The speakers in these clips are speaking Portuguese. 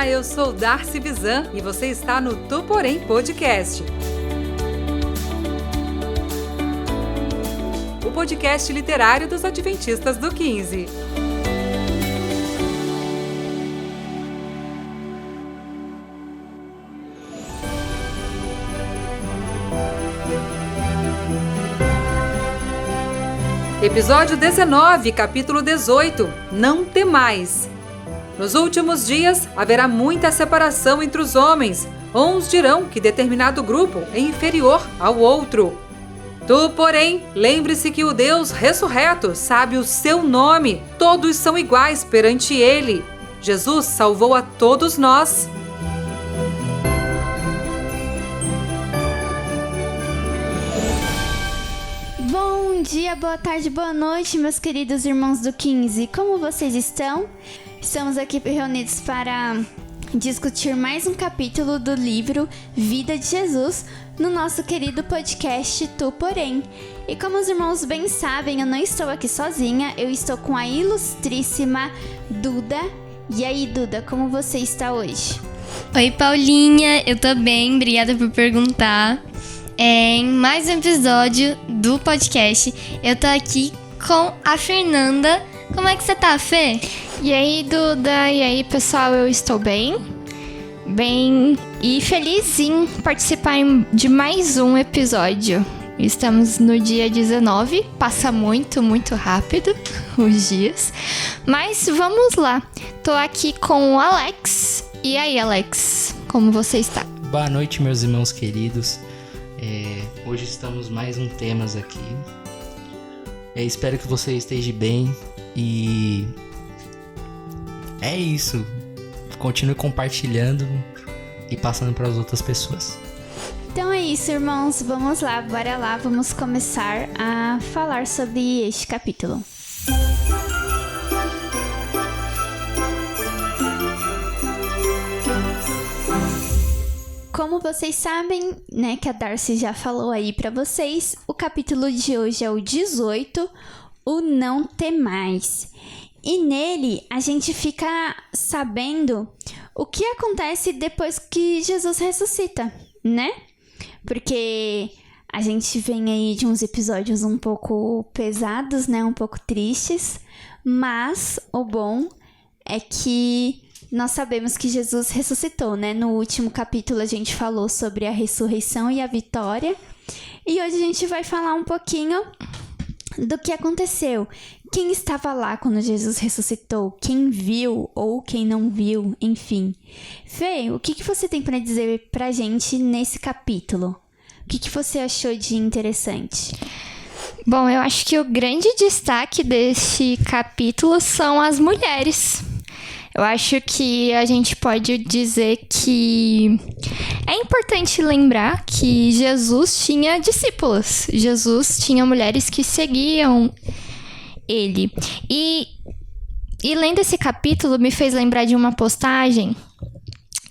Olá, eu sou Darcy Bizan e você está no Tu Porém Podcast. O podcast literário dos Adventistas do 15. Episódio 19, capítulo 18. Não temais. Nos últimos dias, haverá muita separação entre os homens. Uns dirão que determinado grupo é inferior ao outro. Tu, porém, lembre-se que o Deus ressurreto sabe o seu nome. Todos são iguais perante Ele. Jesus salvou a todos nós. Bom dia, boa tarde, boa noite, meus queridos irmãos do 15. Como vocês estão? Estamos aqui reunidos para discutir mais um capítulo do livro Vida de Jesus no nosso querido podcast Tu Porém. E como os irmãos bem sabem, eu não estou aqui sozinha, eu estou com a ilustríssima Duda. E aí, Duda, como você está hoje? Oi, Paulinha, eu tô bem, obrigada por perguntar. Em mais um episódio do podcast, eu tô aqui com a Fernanda. Como é que você tá, Fê? E aí, Duda? E aí, pessoal? Eu estou bem e feliz em participar de mais um episódio. Estamos no dia 19, passa muito rápido os dias. Mas vamos lá, tô aqui com o Alex. E aí, Alex, como você está? Boa noite, meus irmãos queridos. Hoje estamos mais um temas aqui. Espero que você esteja bem e é isso. Continue compartilhando e passando para as outras pessoas. Então é isso, irmãos. Vamos lá, bora lá. Vamos começar a falar sobre este capítulo. Como vocês sabem, né, que a Darcy já falou aí pra vocês, o capítulo de hoje é o 18, o Não Temais. E nele a gente fica sabendo o que acontece depois que Jesus ressuscita, né? Porque a gente vem aí de uns episódios um pouco pesados, né, um pouco tristes, mas o bom é que nós sabemos que Jesus ressuscitou, né? No último capítulo a gente falou sobre a ressurreição e a vitória. E hoje a gente vai falar um pouquinho do que aconteceu. Quem estava lá quando Jesus ressuscitou? Quem viu ou quem não viu? Enfim. Fê, o que você tem para dizer pra gente nesse capítulo? O que você achou de interessante? Bom, eu acho que o grande destaque deste capítulo são as mulheres. Eu acho que a gente pode dizer que é importante lembrar que Jesus tinha discípulos. Jesus tinha mulheres que seguiam ele. E lendo esse capítulo me fez lembrar de uma postagem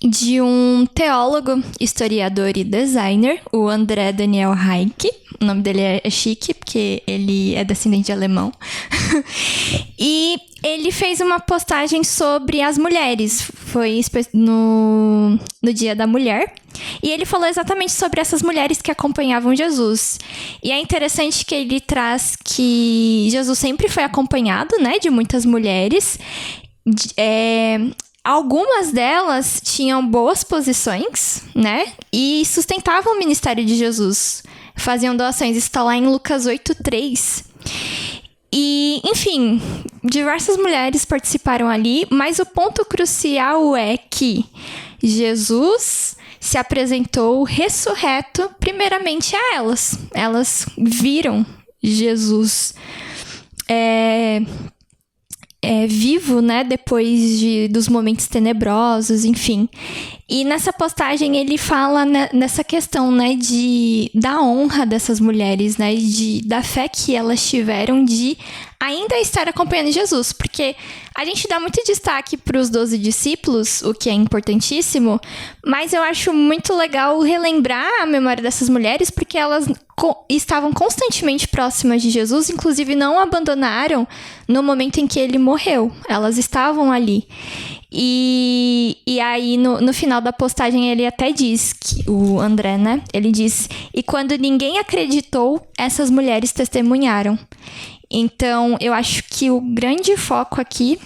de um teólogo, historiador e designer, o André Daniel Hayek. O nome dele é chique, porque ele é descendente de alemão. E ele fez uma postagem sobre as mulheres. Foi no Dia da Mulher. E ele falou exatamente sobre essas mulheres que acompanhavam Jesus. E é interessante que ele traz que Jesus sempre foi acompanhado, né, de muitas mulheres. Algumas delas tinham boas posições, né? E sustentavam o ministério de Jesus. Faziam doações. Isso está lá em Lucas 8:3. E, enfim, diversas mulheres participaram ali, mas o ponto crucial é que Jesus se apresentou ressurreto primeiramente a elas. Elas viram Jesus vivo, né, depois dos momentos tenebrosos, enfim. E nessa postagem ele fala nessa questão, né, da honra dessas mulheres, né, da fé que elas tiveram de ainda estar acompanhando Jesus, porque a gente dá muito destaque para os 12 discípulos, o que é importantíssimo, mas eu acho muito legal relembrar a memória dessas mulheres, porque elas estavam constantemente próximas de Jesus, inclusive não abandonaram no momento em que ele morreu, elas estavam ali. E aí, no final da postagem, ele até diz, que o André, né? Ele diz, e quando ninguém acreditou, essas mulheres testemunharam. Então, eu acho que o grande foco aqui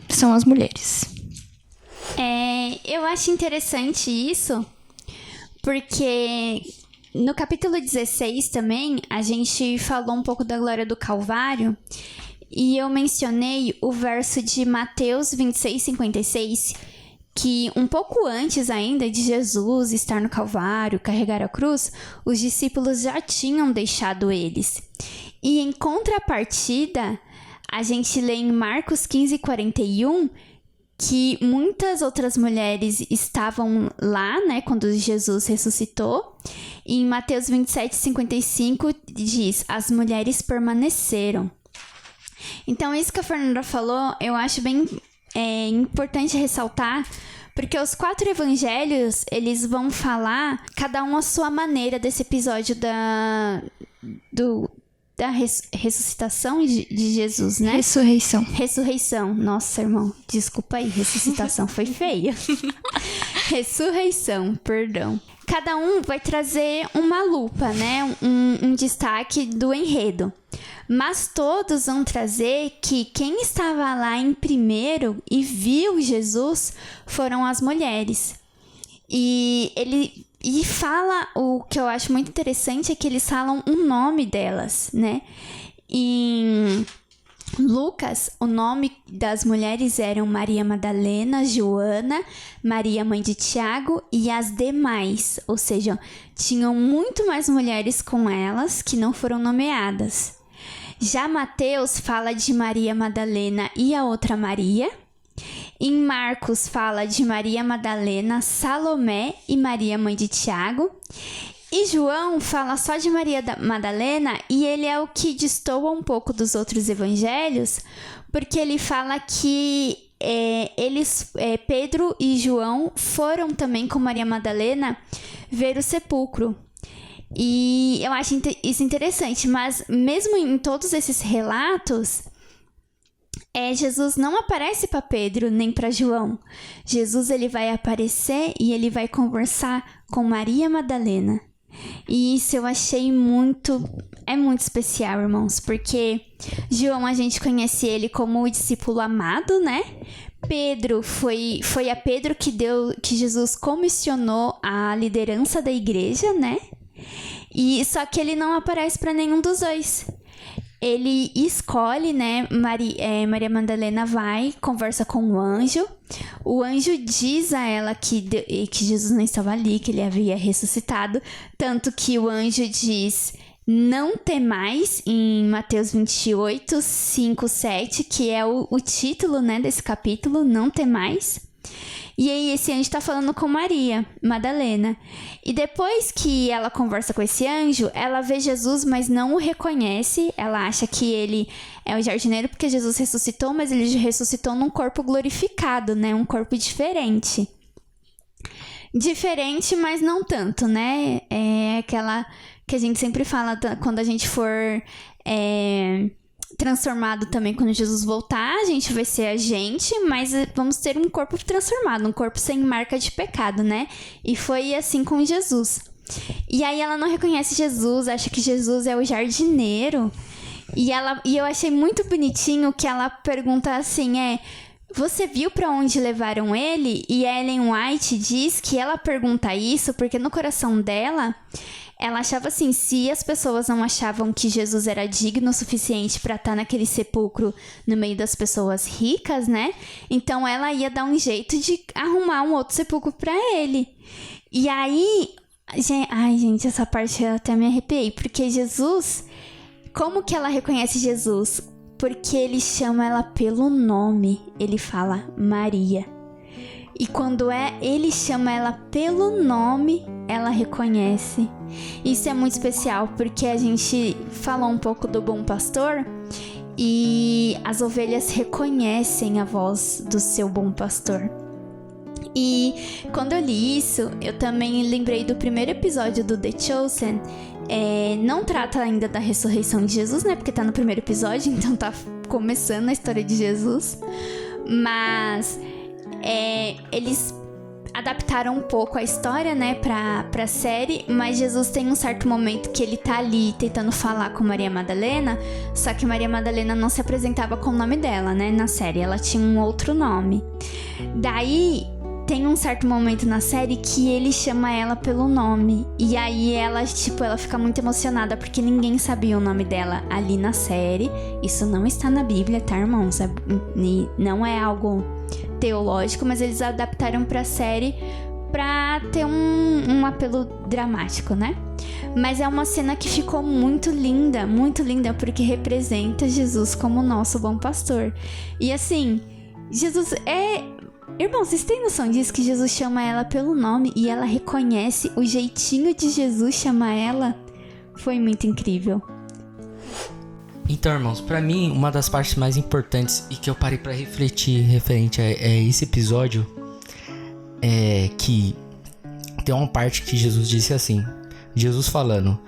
são as mulheres. Eu acho interessante isso, porque no capítulo 16 também, a gente falou um pouco da glória do Calvário, e eu mencionei o verso de Mateus 26:56, que um pouco antes ainda de Jesus estar no Calvário, carregar a cruz, os discípulos já tinham deixado eles. E em contrapartida, a gente lê em Marcos 15:41 que muitas outras mulheres estavam lá, né, quando Jesus ressuscitou. E em Mateus 27:55 diz, as mulheres permaneceram. Então, isso que a Fernanda falou, eu acho bem importante ressaltar, porque os 4 evangelhos, eles vão falar, cada um à sua maneira, desse episódio da ressuscitação de Jesus, né? Ressurreição. Nossa, irmão, desculpa aí, ressuscitação foi feia. Ressurreição, perdão. Cada um vai trazer uma lupa, né? Um destaque do enredo. Mas todos vão trazer que quem estava lá em primeiro e viu Jesus foram as mulheres. E fala, o que eu acho muito interessante é que eles falam o nome delas, né? Em Lucas, o nome das mulheres eram Maria Madalena, Joana, Maria mãe de Tiago e as demais. Ou seja, tinham muito mais mulheres com elas que não foram nomeadas. Já Mateus fala de Maria Madalena e a outra Maria. Em Marcos fala de Maria Madalena, Salomé e Maria mãe de Tiago. E João fala só de Maria Madalena, e ele é o que destoa um pouco dos outros evangelhos, porque ele fala que Pedro e João foram também com Maria Madalena ver o sepulcro. E eu acho isso interessante, mas mesmo em todos esses relatos, Jesus não aparece para Pedro nem para João. Jesus ele vai aparecer e ele vai conversar com Maria Madalena. E isso eu achei muito especial, irmãos, porque João, a gente conhece ele como o discípulo amado, né? Pedro foi a Pedro que Jesus comissionou a liderança da igreja, né? E só que ele não aparece para nenhum dos dois. Ele escolhe, né? Maria Madalena vai, conversa com o anjo. O anjo diz a ela que Jesus não estava ali, que ele havia ressuscitado. Tanto que o anjo diz, não temais, em Mateus 28, 5, 7, que é o título, né, desse capítulo, não temais. E aí esse anjo está falando com Maria Madalena. E depois que ela conversa com esse anjo, ela vê Jesus, mas não o reconhece. Ela acha que ele é o jardineiro porque Jesus ressuscitou, mas ele ressuscitou num corpo glorificado, né? Um corpo diferente. Diferente, mas não tanto, né? É aquela que a gente sempre fala quando a gente for transformado também, quando Jesus voltar, a gente vai ser a gente, mas vamos ter um corpo transformado, um corpo sem marca de pecado, né? E foi assim com Jesus. E aí ela não reconhece Jesus, acha que Jesus é o jardineiro. E eu achei muito bonitinho que ela pergunta assim, você viu para onde levaram ele? E Ellen White diz que ela pergunta isso porque no coração dela, ela achava assim, se as pessoas não achavam que Jesus era digno o suficiente para estar naquele sepulcro no meio das pessoas ricas, né? Então ela ia dar um jeito de arrumar um outro sepulcro para ele. E aí, gente, essa parte eu até me arrepiei, porque Jesus, como que ela reconhece Jesus? Porque ele chama ela pelo nome, ele fala Maria. E quando ele chama ela pelo nome, ela reconhece. Isso é muito especial, porque a gente falou um pouco do bom pastor e as ovelhas reconhecem a voz do seu bom pastor. E quando eu li isso, eu também lembrei do primeiro episódio do The Chosen. Não trata ainda da ressurreição de Jesus, né? Porque tá no primeiro episódio, então tá começando a história de Jesus. Mas Eles adaptaram um pouco a história, né, pra série, mas Jesus tem um certo momento que ele tá ali tentando falar com Maria Madalena, só que Maria Madalena não se apresentava com o nome dela, né, na série, ela tinha um outro nome. Daí, tem um certo momento na série que ele chama ela pelo nome, e aí ela fica muito emocionada, porque ninguém sabia o nome dela ali na série. Isso não está na Bíblia, tá, irmãos? Não é algo teológico, mas eles adaptaram pra série pra ter um apelo dramático, né? Mas é uma cena que ficou muito linda, porque representa Jesus como nosso bom pastor. E assim, Jesus Irmão, vocês têm noção disso? Que Jesus chama ela pelo nome e ela reconhece o jeitinho de Jesus chamar ela? Foi muito incrível. Então, irmãos, pra mim, uma das partes mais importantes e que eu parei pra refletir referente a esse episódio é que tem uma parte que Jesus disse assim, Jesus falando,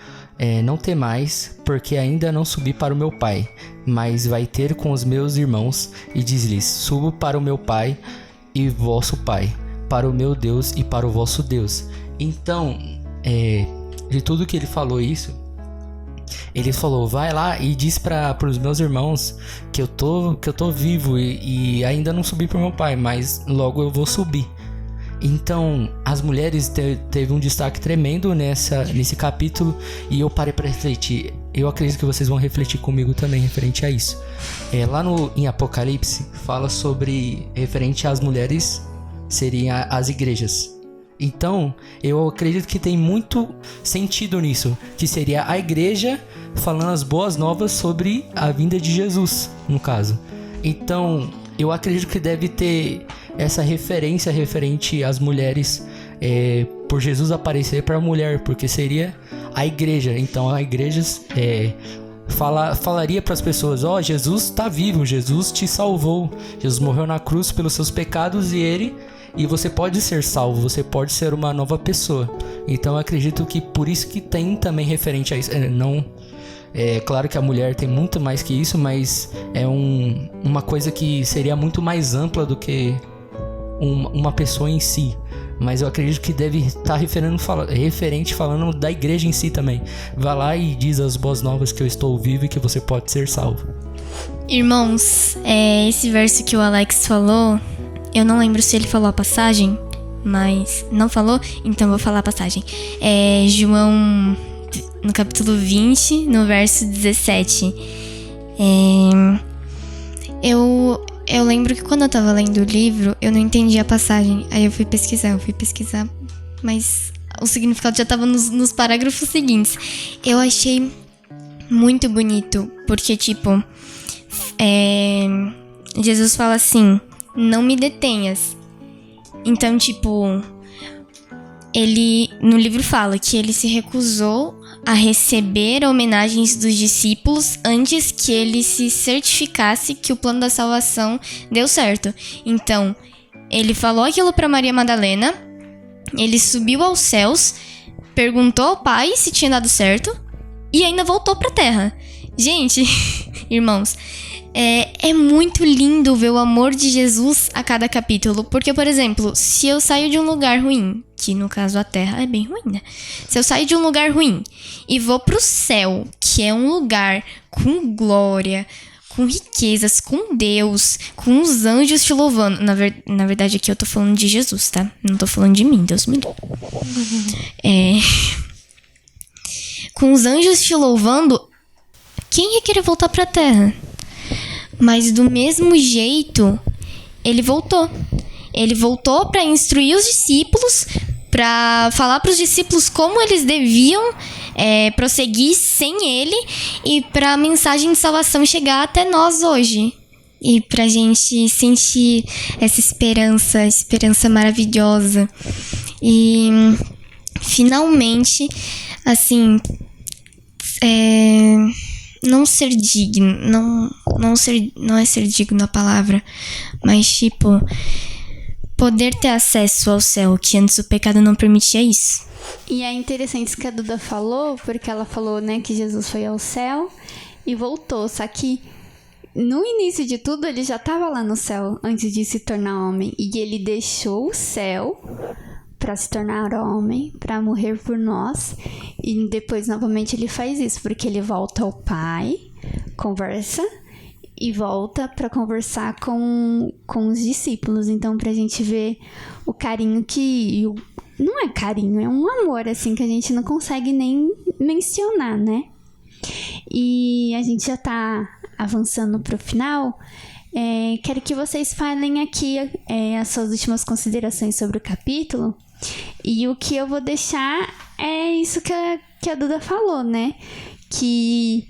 não temais, porque ainda não subi para o meu Pai, mas vai ter com os meus irmãos, e diz-lhes, subo para o meu Pai e vosso Pai, para o meu Deus e para o vosso Deus. Então, de tudo que ele falou isso, ele falou, vai lá e diz para os meus irmãos que eu tô vivo e ainda não subi para o meu Pai, mas logo eu vou subir. Então, as mulheres teve um destaque tremendo nesse capítulo, e eu parei para refletir. Eu acredito que vocês vão refletir comigo também referente a isso. Lá em Apocalipse, fala sobre, referente às mulheres, seriam as igrejas. Então, eu acredito que tem muito sentido nisso, que seria a igreja falando as boas novas sobre a vinda de Jesus, no caso. Então, eu acredito que deve ter essa referência referente às mulheres, por Jesus aparecer para a mulher, porque seria a igreja. Então, a igreja falaria para as pessoas, Jesus está vivo, Jesus te salvou, Jesus morreu na cruz pelos seus pecados e você pode ser salvo, você pode ser uma nova pessoa. Então eu acredito que por isso que tem também referente a isso. Claro que a mulher tem muito mais que isso, mas é uma coisa que seria muito mais ampla do que uma pessoa em si. Mas eu acredito que deve estar referente falando da igreja em si também. Vai lá e diz as boas novas que eu estou vivo e que você pode ser salvo. Irmãos, esse verso que o Alex falou, eu não lembro se ele falou a passagem, mas não falou, então vou falar a passagem. João, no capítulo 20, no verso 17. Eu lembro que quando eu tava lendo o livro, eu não entendi a passagem. Aí eu fui pesquisar, mas o significado já tava nos parágrafos seguintes. Eu achei muito bonito, porque Jesus fala assim, não me detenhas. Então, ele no livro fala que ele se recusou a receber homenagens dos discípulos antes que ele se certificasse que o plano da salvação deu certo. Então, ele falou aquilo para Maria Madalena, ele subiu aos céus, perguntou ao Pai se tinha dado certo e ainda voltou para a terra. Gente, irmãos, é muito lindo ver o amor de Jesus a cada capítulo. Porque, por exemplo, se eu saio de um lugar ruim, que no caso a terra é bem ruim, né? Se eu saio de um lugar ruim e vou pro céu, que é um lugar com glória, com riquezas, com Deus, com os anjos te louvando. Na verdade, aqui eu tô falando de Jesus, tá? Não tô falando de mim, Deus me livre. Com os anjos te louvando, quem ia querer voltar pra terra? Mas do mesmo jeito, ele voltou. Ele voltou para instruir os discípulos, para falar para os discípulos como eles deviam prosseguir sem ele e para a mensagem de salvação chegar até nós hoje. E pra gente sentir essa esperança maravilhosa. E finalmente, assim, não ser digno, não é ser digno a palavra, mas poder ter acesso ao céu, que antes o pecado não permitia isso. E é interessante isso que a Duda falou, porque ela falou, né, que Jesus foi ao céu e voltou, só que no início de tudo, ele já estava lá no céu antes de se tornar homem. E ele deixou o céu para se tornar homem, para morrer por nós. E depois, novamente, ele faz isso, porque ele volta ao Pai, conversa e volta para conversar com os discípulos. Então, pra gente ver o carinho que... Não é carinho, é um amor, assim, que a gente não consegue nem mencionar, né? E a gente já tá avançando pro final. Quero que vocês falem aqui as suas últimas considerações sobre o capítulo. E o que eu vou deixar é isso que a Duda falou, né? Que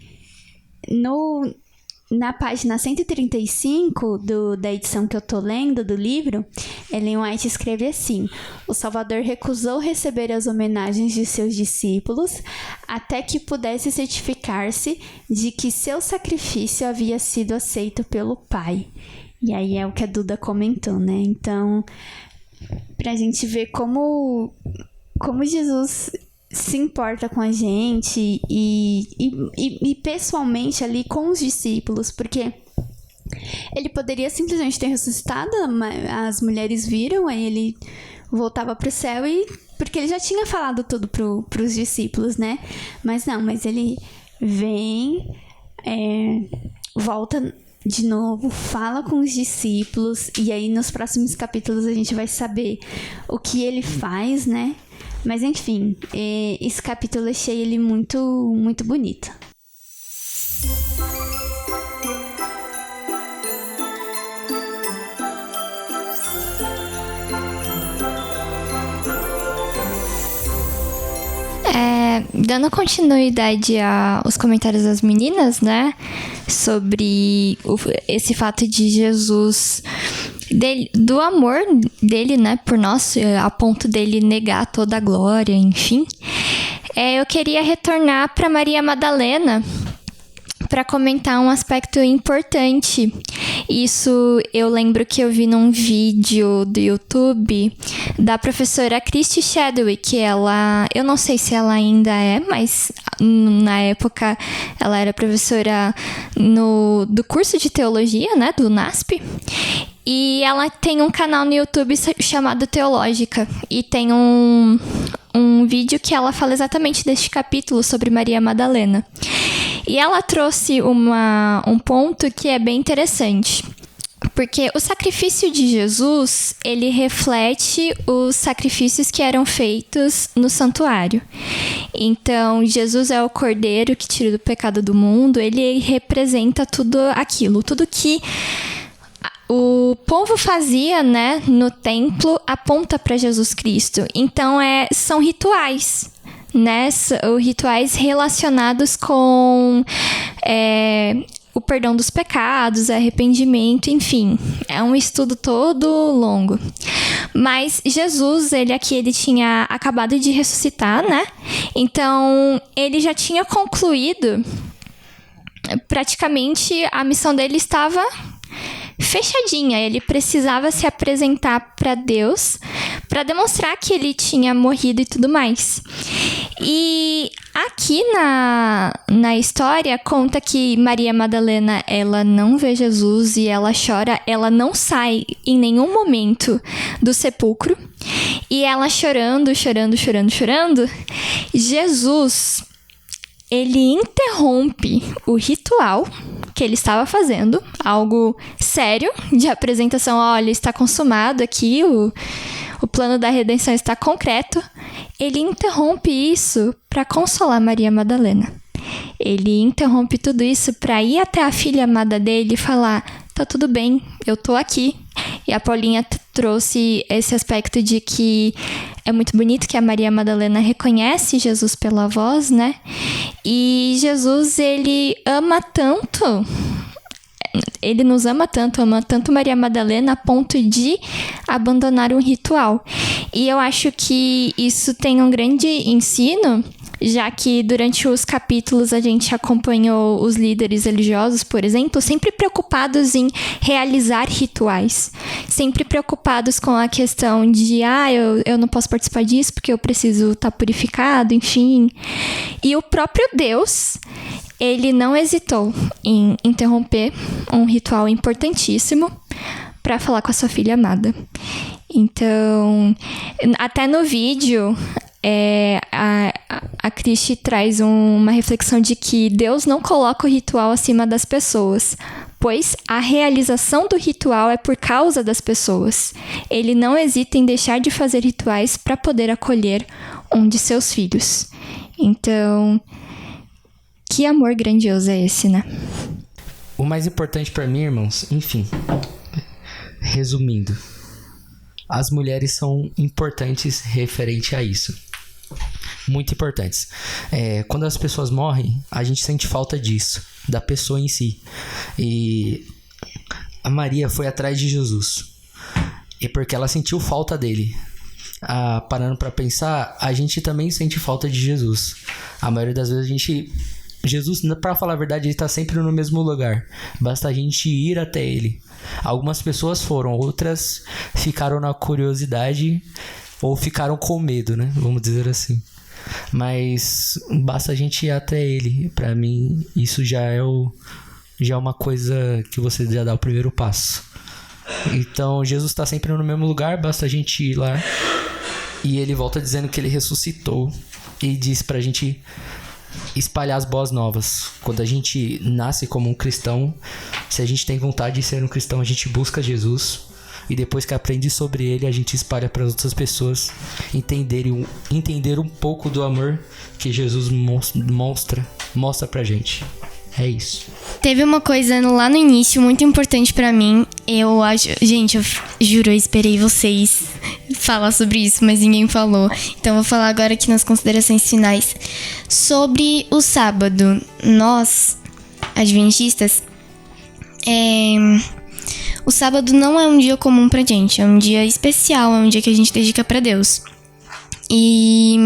na página 135 da edição que eu tô lendo do livro, Ellen White escreve assim: o Salvador recusou receber as homenagens de seus discípulos até que pudesse certificar-se de que seu sacrifício havia sido aceito pelo Pai. E aí é o que a Duda comentou, né? Então, pra gente ver como Jesus se importa com a gente e pessoalmente ali com os discípulos, porque ele poderia simplesmente ter ressuscitado, as mulheres viram, aí ele voltava pro céu porque ele já tinha falado tudo pros discípulos, né? Mas não, mas ele vem, volta de novo, fala com os discípulos, e aí nos próximos capítulos a gente vai saber o que ele faz, né? Mas enfim, esse capítulo eu achei ele muito, muito bonito. Dando continuidade aos comentários das meninas, né? Sobre esse fato de Jesus... do amor dele, né, por nós, a ponto dele negar toda a glória, enfim. Eu queria retornar para Maria Madalena para comentar um aspecto importante. Isso eu lembro que eu vi num vídeo do YouTube da professora Christy Chadwick, que eu não sei se ela ainda é, mas na época ela era professora do curso de teologia, né, do NASP. E ela tem um canal no YouTube chamado Teológica. E tem um vídeo que ela fala exatamente deste capítulo sobre Maria Madalena. E ela trouxe um ponto que é bem interessante. Porque o sacrifício de Jesus, ele reflete os sacrifícios que eram feitos no santuário. Então, Jesus é o cordeiro que tira do pecado do mundo. Ele representa tudo aquilo, tudo que o povo fazia, né, no templo, aponta para Jesus Cristo. Então, são rituais, né? São rituais relacionados com o perdão dos pecados, arrependimento, enfim. É um estudo todo longo. Mas Jesus, ele tinha acabado de ressuscitar, né? Então, ele já tinha concluído, praticamente, a missão dele estava fechadinha. Ele precisava se apresentar para Deus para demonstrar que ele tinha morrido e tudo mais. E aqui na história conta que Maria Madalena, ela não vê Jesus e ela chora. Ela não sai em nenhum momento do sepulcro. E ela chorando, Jesus, ele interrompe o ritual que ele estava fazendo, algo sério, de apresentação. Olha, está consumado aqui, o plano da redenção está concreto. Ele interrompe isso para consolar Maria Madalena. Ele interrompe tudo isso para ir até a filha amada dele e falar: tá tudo bem, eu tô aqui. E a Paulinha trouxe esse aspecto de que é muito bonito que a Maria Madalena reconhece Jesus pela voz, né? E Jesus, ele ama tanto, ele nos ama tanto Maria Madalena a ponto de abandonar um ritual. E eu acho que isso tem um grande ensino, já que durante os capítulos a gente acompanhou os líderes religiosos, por exemplo, sempre preocupados em realizar rituais, sempre preocupados com a questão de eu não posso participar disso porque eu preciso estar purificado, enfim. E o próprio Deus, ele não hesitou em interromper um ritual importantíssimo para falar com a sua filha amada. Então, até no vídeo, a Cristi traz uma reflexão de que Deus não coloca o ritual acima das pessoas, pois a realização do ritual é por causa das pessoas. Ele não hesita em deixar de fazer rituais para poder acolher um de seus filhos. Então, que amor grandioso é esse, né? O mais importante para mim, irmãos, enfim, resumindo, as mulheres são importantes referente a isso. Muito importantes. Quando as pessoas morrem, a gente sente falta disso, da pessoa em si. E a Maria foi atrás de Jesus. E porque ela sentiu falta dele. Parando para pensar, a gente também sente falta de Jesus. A maioria das vezes Jesus, para falar a verdade, ele tá sempre no mesmo lugar. Basta a gente ir até ele. Algumas pessoas foram, outras ficaram na curiosidade ou ficaram com medo, né? Vamos dizer assim. Mas basta a gente ir até ele. Pra mim, isso já é uma coisa que você já dá o primeiro passo. Então, Jesus tá sempre no mesmo lugar, basta a gente ir lá. E ele volta dizendo que ele ressuscitou. E diz pra gente espalhar as boas novas. Quando a gente nasce como um cristão, se a gente tem vontade de ser um cristão, a gente busca Jesus, e depois que aprende sobre ele, a gente espalha para as outras pessoas entender um pouco do amor que Jesus mostra pra gente. É isso. Teve uma coisa lá no início muito importante pra mim. Eu juro, eu esperei vocês falar sobre isso, mas ninguém falou. Então vou falar agora aqui nas considerações finais sobre o sábado. Nós, adventistas, o sábado não é um dia comum pra gente, é um dia especial, é um dia que a gente dedica pra Deus. E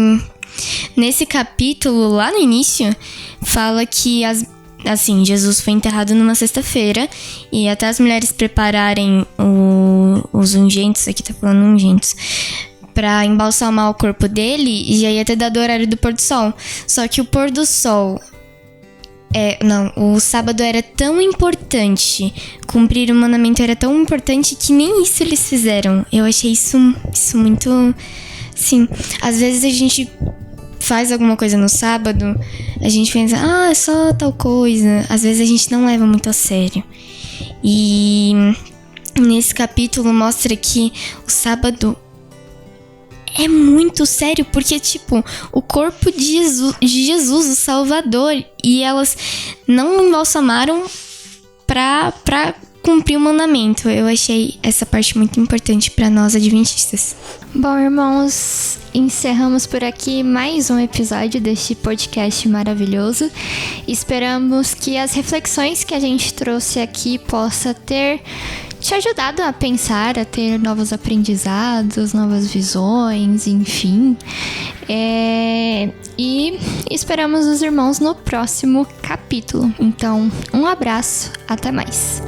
nesse capítulo, lá no início, fala que Jesus foi enterrado numa sexta-feira, e até as mulheres prepararem os ungentes, aqui tá falando ungentes, pra embalsamar o corpo dele, já ia ter dado o horário do pôr do sol. Só que o pôr do sol... o sábado era tão importante, cumprir o mandamento era tão importante que nem isso eles fizeram. Eu achei isso muito... Sim, às vezes a gente faz alguma coisa no sábado, a gente pensa, é só tal coisa. Às vezes a gente não leva muito a sério. E nesse capítulo mostra que o sábado é muito sério, porque, o corpo de Jesus, o Salvador, e elas não embalsamaram pra cumprir o mandamento. Eu achei essa parte muito importante para nós adventistas. Bom, irmãos, encerramos por aqui mais um episódio deste podcast maravilhoso. Esperamos que as reflexões que a gente trouxe aqui possa ter te ajudado a pensar, a ter novos aprendizados, novas visões, enfim. E esperamos os irmãos no próximo capítulo. Então, um abraço, até mais.